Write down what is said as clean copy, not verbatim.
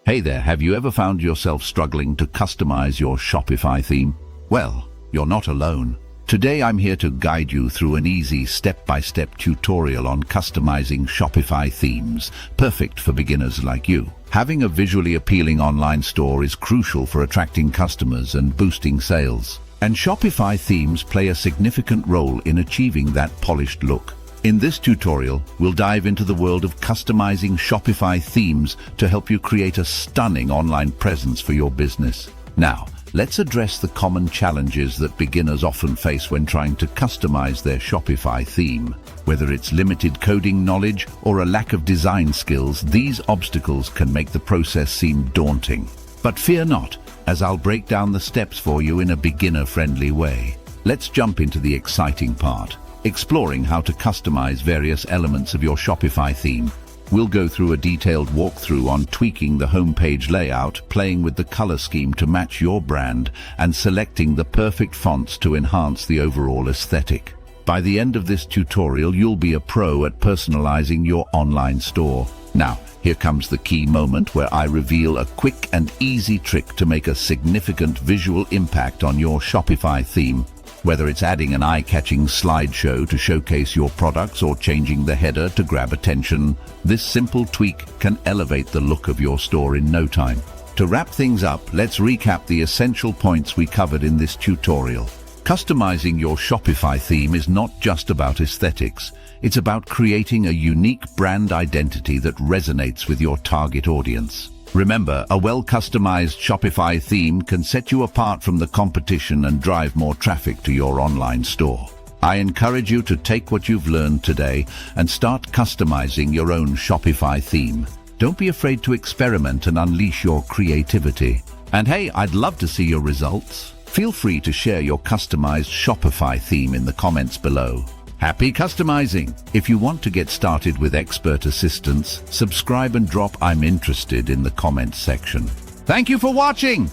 Hey there, have you ever found yourself struggling to customize your Shopify theme? Well, you're not alone. Today I'm here to guide you through an easy step-by-step tutorial on customizing Shopify themes, perfect for beginners like you. Having a visually appealing online store is crucial for attracting customers and boosting sales. And Shopify themes play a significant role in achieving that polished look. In this tutorial, we'll dive into the world of customizing Shopify themes to help you create a stunning online presence for your business. Now, let's address the common challenges that beginners often face when trying to customize their Shopify theme. Whether it's limited coding knowledge or a lack of design skills, these obstacles can make the process seem daunting. But fear not, as I'll break down the steps for you in a beginner-friendly way. Let's jump into the exciting part, exploring how to customize various elements of your Shopify theme. We'll go through a detailed walkthrough on tweaking the homepage layout, playing with the color scheme to match your brand, and selecting the perfect fonts to enhance the overall aesthetic. By the end of this tutorial, you'll be a pro at personalizing your online store. Now, here comes the key moment where I reveal a quick and easy trick to make a significant visual impact on your Shopify theme. Whether it's adding an eye-catching slideshow to showcase your products or changing the header to grab attention, this simple tweak can elevate the look of your store in no time. To wrap things up, let's recap the essential points we covered in this tutorial. Customizing your Shopify theme is not just about aesthetics. It's about creating a unique brand identity that resonates with your target audience. Remember, a well-customized Shopify theme can set you apart from the competition and drive more traffic to your online store. I encourage you to take what you've learned today and start customizing your own Shopify theme. Don't be afraid to experiment and unleash your creativity. And hey, I'd love to see your results. Feel free to share your customized Shopify theme in the comments below. Happy customizing! If you want to get started with expert assistance, subscribe and drop "I'm interested" in the comments section. Thank you for watching!